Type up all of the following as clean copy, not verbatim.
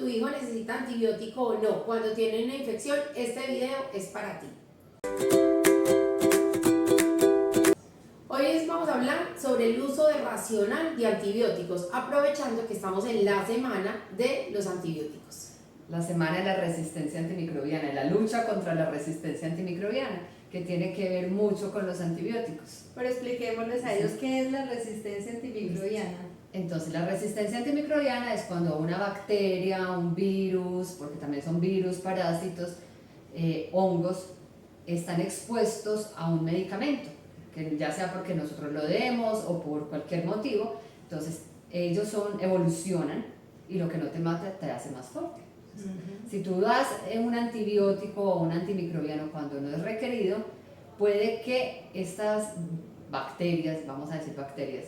tu hijo necesita antibiótico o no. Cuando tiene una infección, este video es para ti. Hoy vamos a hablar sobre el uso racional de antibióticos, aprovechando que estamos en la semana de los antibióticos. La semana de la resistencia antimicrobiana, la lucha contra la resistencia antimicrobiana, que tiene que ver mucho con los antibióticos. Pero expliquémosles a ellos qué es la resistencia antimicrobiana. Entonces, la resistencia antimicrobiana es cuando una bacteria, un virus, porque también son virus, parásitos, hongos, están expuestos a un medicamento, que ya sea porque nosotros lo demos o por cualquier motivo. Entonces, ellos evolucionan y lo que no te mata te hace más fuerte. Si tú das un antibiótico o un antimicrobiano cuando no es requerido, puede que estas bacterias, vamos a decir bacterias,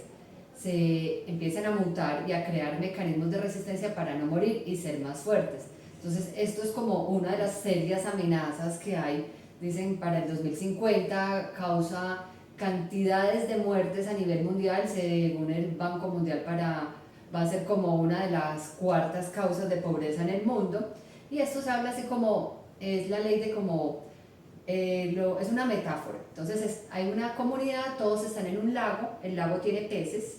se empiecen a mutar y a crear mecanismos de resistencia para no morir y ser más fuertes. Entonces esto es como una de las serias amenazas que hay. Dicen para el 2050 causa cantidades de muertes a nivel mundial, según el Banco Mundial va a ser como una de las cuartas causas de pobreza en el mundo. Y esto se habla así como, es la ley de como, es una metáfora. Entonces hay una comunidad, todos están en un lago, el lago tiene peces,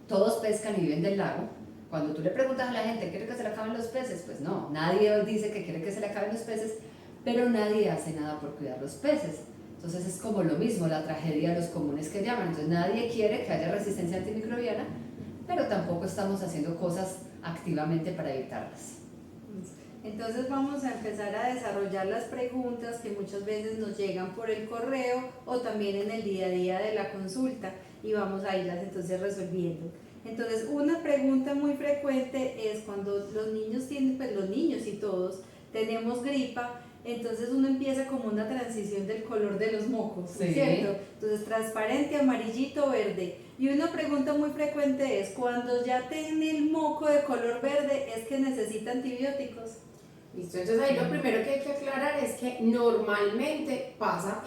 todos pescan y viven del lago. Cuando tú le preguntas a la gente, ¿quiere que se le acaben los peces? Pues no, nadie dice que quiere que se le acaben los peces, pero nadie hace nada por cuidar los peces. Entonces es como lo mismo, la tragedia de los comunes que llaman. Entonces nadie quiere que haya resistencia antimicrobiana, pero tampoco estamos haciendo cosas activamente para evitarlas. Entonces vamos a empezar a desarrollar las preguntas que muchas veces nos llegan por el correo o también en el día a día de la consulta, y vamos a irlas entonces resolviendo. Entonces, una pregunta muy frecuente es cuando los niños tienen, pues los niños y todos tenemos gripa, entonces uno empieza como una transición del color de los mocos, sí, ¿cierto? Entonces amarillito, amarillito, verde. Y una pregunta muy frecuente es, cuando ya tiene el moco de color verde, ¿es que necesita antibióticos? Listo, entonces ahí lo primero que hay que aclarar es que normalmente pasan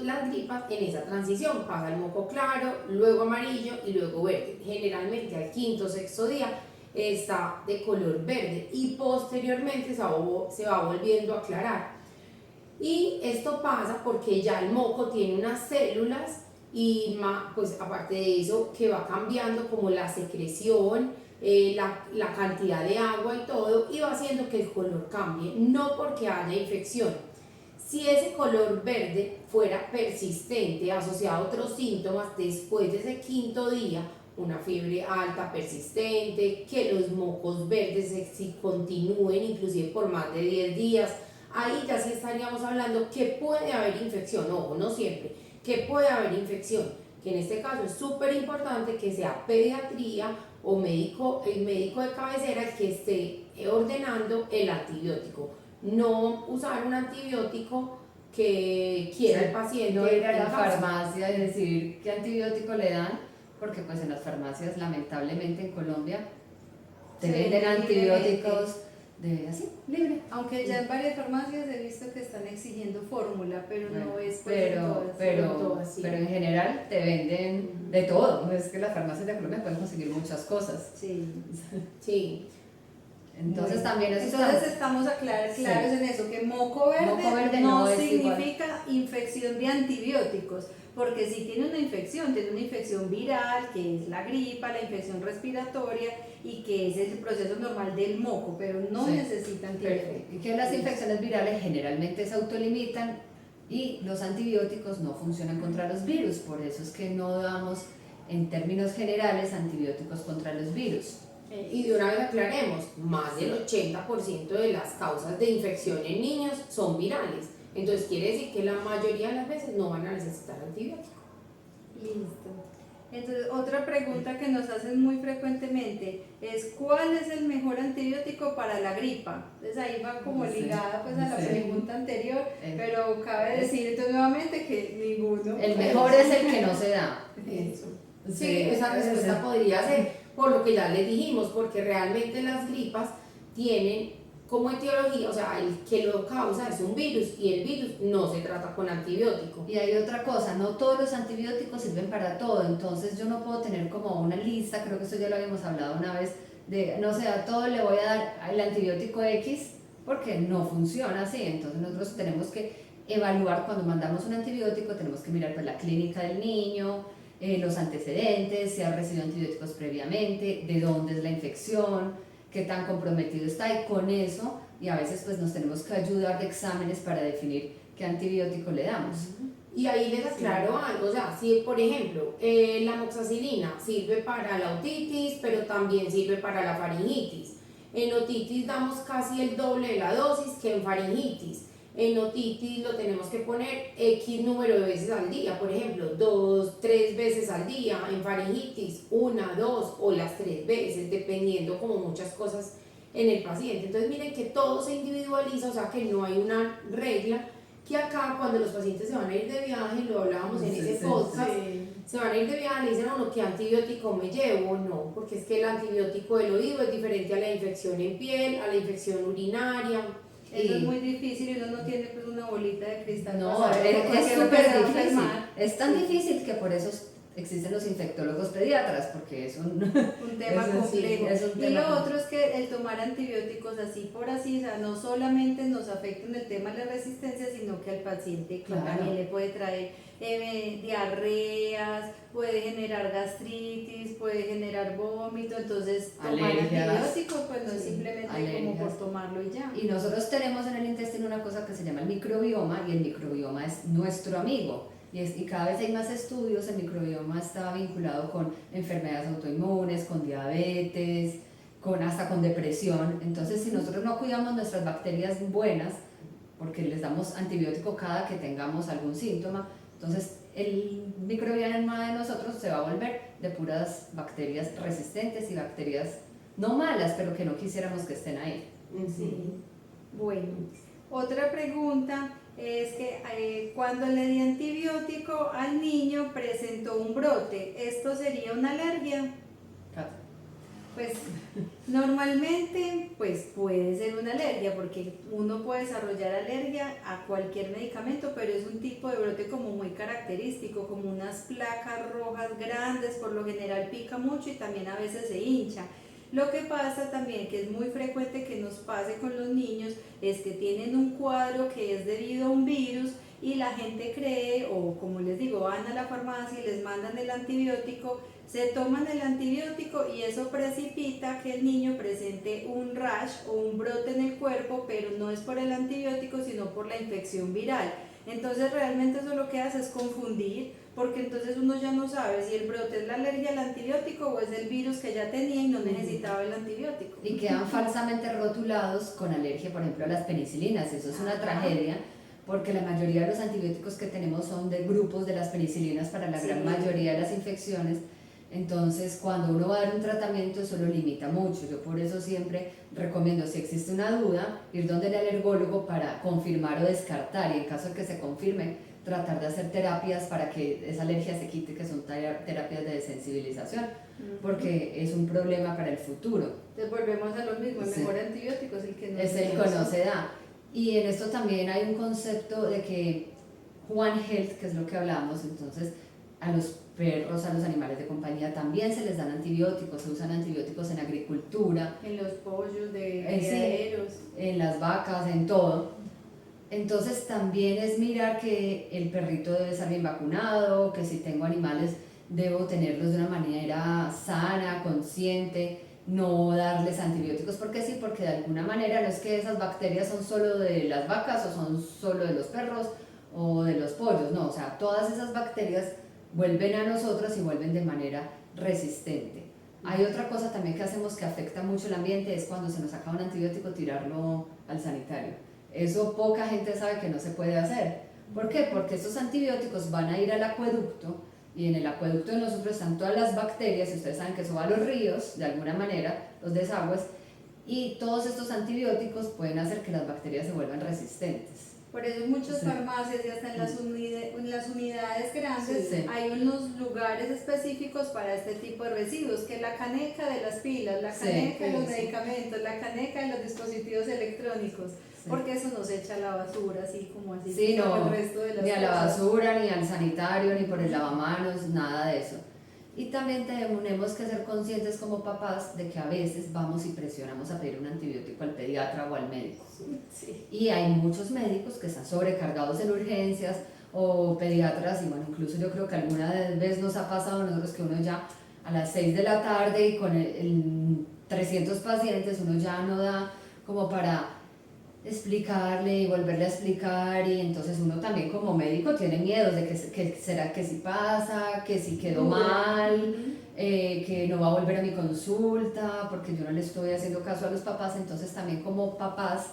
las gripas en esa transición, pasa el moco claro, luego amarillo y luego verde. Generalmente al quinto o sexto día está de color verde y posteriormente se va volviendo a aclarar. Y esto pasa porque ya el moco tiene unas células y pues aparte de eso que va cambiando como la secreción, la cantidad de agua y todo, y va haciendo que el color cambie, no porque haya infección. Si ese color verde fuera persistente, asociado a otros síntomas después de ese quinto día, una fiebre alta persistente, que los mocos verdes si continúen inclusive por más de 10 días, ahí ya sí estaríamos hablando que puede haber infección. Ojo, no siempre, que puede haber infección, que en este caso es súper importante que sea pediatría o el médico de cabecera el que esté ordenando el antibiótico. No usar un antibiótico que quiera el paciente. No ir a la farmacia y decir qué antibiótico le dan, porque pues en las farmacias lamentablemente en Colombia te venden antibióticos así, libre. Aunque ya en varias farmacias he visto que están exigiendo fórmula, pero bueno, no es pero en general te venden de todo. Es que las farmacias de Colombia pueden conseguir muchas cosas. Sí. Sí. Entonces también eso estamos claros en eso, que moco verde no significa infección de antibióticos, porque si tiene una infección viral, que es la gripa, la infección respiratoria, y que ese es el proceso normal del moco, pero no necesita antibióticos. Y que las infecciones virales generalmente se autolimitan y los antibióticos no funcionan contra los virus, por eso es que no damos en términos generales antibióticos contra los virus. Y de una vez aclaremos, más del 80% de las causas de infección en niños son virales. Entonces quiere decir que la mayoría de las veces no van a necesitar antibiótico. Listo. Entonces, otra pregunta que nos hacen muy frecuentemente es, ¿cuál es el mejor antibiótico para la gripa? Entonces ahí va como ligada pues a la pregunta anterior, pero cabe decir entonces nuevamente que ninguno. El mejor es el que no se da. Eso. Sí, esa respuesta podría ser por lo que ya les dijimos, porque realmente las gripas tienen como etiología, o sea, el que lo causa es un virus y el virus no se trata con antibiótico. Y hay otra cosa, no todos los antibióticos sirven para todo, entonces yo no puedo tener como una lista, creo que esto ya lo habíamos hablado una vez, de no sé, a todo le voy a dar el antibiótico X porque no funciona así. Entonces nosotros tenemos que evaluar cuando mandamos un antibiótico, tenemos que mirar pues la clínica del niño, los antecedentes, si ha recibido antibióticos previamente, de dónde es la infección, qué tan comprometido está, y con eso, y a veces pues nos tenemos que ayudar de exámenes para definir qué antibiótico le damos. Y ahí les aclaro algo, o sea, si por ejemplo la amoxicilina sirve para la otitis, pero también sirve para la faringitis. En otitis damos casi el doble de la dosis que en faringitis. En otitis lo tenemos que poner X número de veces al día, por ejemplo, 2, 3 veces al día. En faringitis, 1, 2 o las 3 veces, dependiendo como muchas cosas en el paciente. Entonces miren que todo se individualiza, o sea que no hay una regla, que acá cuando los pacientes se van a ir de viaje, lo hablábamos en ese podcast, se van a ir de viaje, le dicen a uno qué antibiótico me llevo, no, porque es que el antibiótico del oído es diferente a la infección en piel, a la infección urinaria. Eso es muy difícil y uno no tiene pues una bolita de cristal. No, para saber es qué súper se va a difícil. enfermar. Es tan difícil que por eso existen los infectólogos pediatras, porque es un tema es complejo. es un Y tema lo otro es que el tomar antibióticos así por así, o sea, no solamente nos afecta en el tema de la resistencia, sino que al paciente Claro. también le puede traer diarreas, puede generar gastritis, puede generar vómito. Entonces tomar Alergias. antibióticos pues no es Sí, simplemente como alergias. por tomarlo y ya. Y nosotros tenemos en el intestino una cosa que se llama el microbioma, y el microbioma es nuestro amigo. Y cada vez hay más estudios. El microbioma está vinculado con enfermedades autoinmunes, con diabetes, hasta con depresión. Entonces, si nosotros no cuidamos nuestras bacterias buenas, porque les damos antibiótico cada que tengamos algún síntoma, entonces el microbioma de nosotros se va a volver de puras bacterias resistentes y bacterias no malas, pero que no quisiéramos que estén ahí. Sí. Bueno, otra pregunta es que cuando le di antibiótico al niño presentó un brote, ¿esto sería una alergia? Pues normalmente pues puede ser una alergia, porque uno puede desarrollar alergia a cualquier medicamento, pero es un tipo de brote como muy característico, como unas placas rojas grandes, por lo general pica mucho y también a veces se hincha. Lo que pasa también, que es muy frecuente que nos pase con los niños, es que tienen un cuadro que es debido a un virus y la gente cree, o como les digo, van a la farmacia y les mandan el antibiótico, se toman el antibiótico y eso precipita que el niño presente un rash o un brote en el cuerpo, pero no es por el antibiótico, sino por la infección viral. Entonces realmente eso lo que hace es confundir, porque entonces uno ya no sabe si el brote es la alergia al antibiótico o es el virus que ya tenía y no necesitaba el antibiótico. Y quedan falsamente rotulados con alergia, por ejemplo, a las penicilinas. Eso es una tragedia, porque la mayoría de los antibióticos que tenemos son de grupos de las penicilinas para la gran mayoría de las infecciones. Entonces, cuando uno va a dar un tratamiento, eso lo limita mucho. Yo por eso siempre recomiendo, si existe una duda, ir donde el alergólogo para confirmar o descartar, y en caso de que se confirme, tratar de hacer terapias para que esa alergia se quite, que son terapias de desensibilización, porque es un problema para el futuro. Entonces volvemos a lo mismo, el mejor antibiótico es el que es el que no se da. Y en esto también hay un concepto de que One Health, que es lo que hablamos, entonces a los perros, a los animales de compañía también se les dan antibióticos, se usan antibióticos en agricultura, en los pollos de criaderos, en las vacas, en todo. Entonces también es mirar que el perrito debe estar bien vacunado, que si tengo animales debo tenerlos de una manera sana, consciente, no darles antibióticos porque sí, porque de alguna manera no es que esas bacterias son solo de las vacas o son solo de los perros o de los pollos, no, o sea, todas esas bacterias vuelven a nosotros y vuelven de manera resistente. Hay otra cosa también que hacemos que afecta mucho el ambiente, es cuando se nos acaba un antibiótico tirarlo al sanitario. Eso poca gente sabe que no se puede hacer. ¿Por qué? Porque esos antibióticos van a ir al acueducto, y en el acueducto de nosotros están todas las bacterias, y ustedes saben que eso va a los ríos, de alguna manera, los desagües, y todos estos antibióticos pueden hacer que las bacterias se vuelvan resistentes. Por eso en muchas farmacias y hasta en las unidades grandes hay unos lugares específicos para este tipo de residuos, que la caneca de las pilas, la caneca de los medicamentos, la caneca de los dispositivos electrónicos, porque eso no se echa a la basura así como no, el resto de las ni cosas. A la basura, ni al sanitario, ni por el lavamanos, nada de eso. Y también tenemos que ser conscientes como papás de que a veces vamos y presionamos a pedir un antibiótico al pediatra o al médico. Sí. Y hay muchos médicos que están sobrecargados en urgencias o pediatras, y bueno, incluso yo creo que alguna vez nos ha pasado a nosotros que uno ya a las 6 de la tarde y con el 300 pacientes uno ya no da como para explicarle y volverle a explicar, y entonces uno también como médico tiene miedos de que será que si pasa, que si quedó mal, que no va a volver a mi consulta porque yo no le estoy haciendo caso a los papás. Entonces también como papás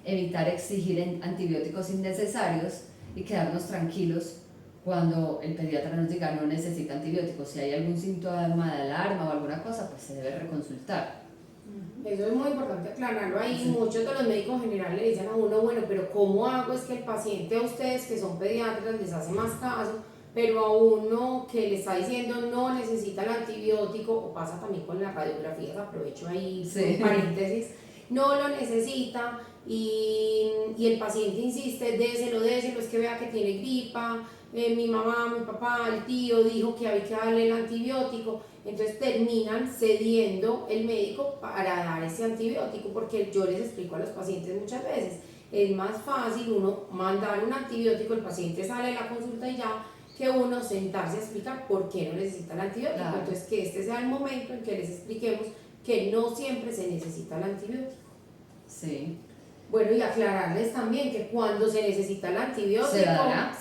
evitar exigir antibióticos innecesarios y quedarnos tranquilos cuando el pediatra nos diga no necesita antibióticos. Si hay algún síntoma de alarma o alguna cosa, pues se debe reconsultar. Eso es muy importante aclararlo ahí. Muchos de los médicos generales le dicen a uno, bueno, pero ¿cómo hago es que el paciente, a ustedes que son pediatras, les hace más caso, pero a uno que le está diciendo no necesita el antibiótico, o pasa también con las radiografías, aprovecho ahí Sí. un paréntesis, no lo necesita y el paciente insiste, déselo, es que vea que tiene gripa, mi mamá, mi papá, el tío dijo que había que darle el antibiótico. Entonces terminan cediendo el médico para dar ese antibiótico, porque yo les explico a los pacientes muchas veces, es más fácil uno mandar un antibiótico, el paciente sale de la consulta y ya, que uno sentarse a explicar por qué no necesita el antibiótico. Claro. Entonces que este sea el momento en que les expliquemos que no siempre se necesita el antibiótico. Sí. Bueno, y aclararles también que cuando se necesita el antibiótico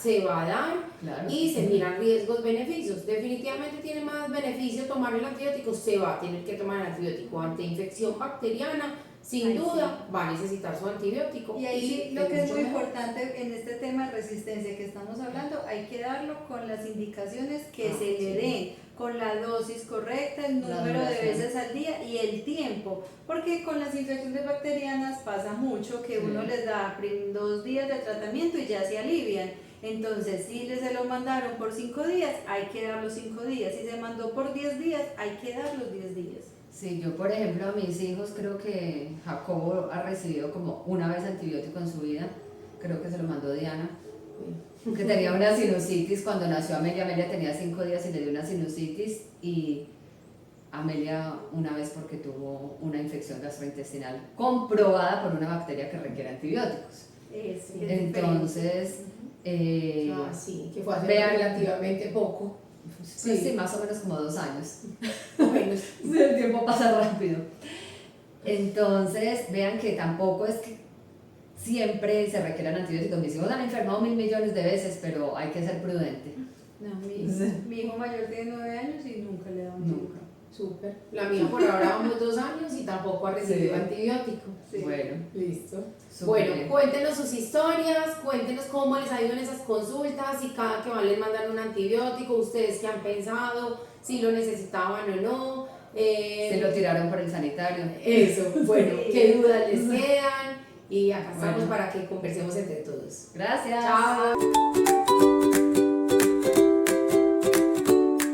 se va a dar, Claro. y se miran riesgos, beneficios. Definitivamente tiene más beneficio tomar el antibiótico, se va a tener que tomar el antibiótico ante infección bacteriana, sin duda va a necesitar su antibiótico. Y ahí sí, lo que es muy mejor. importante en este tema de resistencia que estamos hablando, hay que darlo con las indicaciones que se le Sí. den, con la dosis correcta, el La número de duración. veces al día y el tiempo, porque con las infecciones bacterianas pasa mucho que Sí. uno les da 2 días de tratamiento y ya se alivian. Entonces, si se lo mandaron por 5 días, hay que dar los 5 días. Si se mandó por 10 días, hay que dar los 10 días. Sí, yo por ejemplo a mis hijos creo que Jacobo ha recibido como una vez antibiótico en su vida, creo que se lo mandó Diana, que tenía una sinusitis cuando nació Amelia. Amelia tenía 5 días y le dio una sinusitis, y Amelia una vez porque tuvo una infección gastrointestinal comprobada por una bacteria que requiere antibióticos. Es Entonces, Sí, que fue hace vean- relativamente poco. pues sí, más o menos como 2 años. Bueno, El tiempo pasa rápido. Entonces, vean que tampoco es que siempre se requieran antibióticos. Mis hijos han enfermado 1000 millones de veces, pero hay que ser prudente. No, Sí. mi hijo mayor tiene 9 años y nunca le da un Nunca. súper. La mía por ahora vamos 2 años y tampoco ha recibido Sí. antibiótico. Sí. Bueno, Listo. súper Bueno, bien. cuéntenos sus historias, cuéntenos cómo les ha ido en esas consultas, si cada que van les mandan un antibiótico, ustedes qué han pensado, si lo necesitaban o no. Se lo tiraron por el sanitario. Eso, bueno, Sí. qué dudas les quedan, y acá estamos Bueno. para que conversemos entre todos. Gracias. Chao.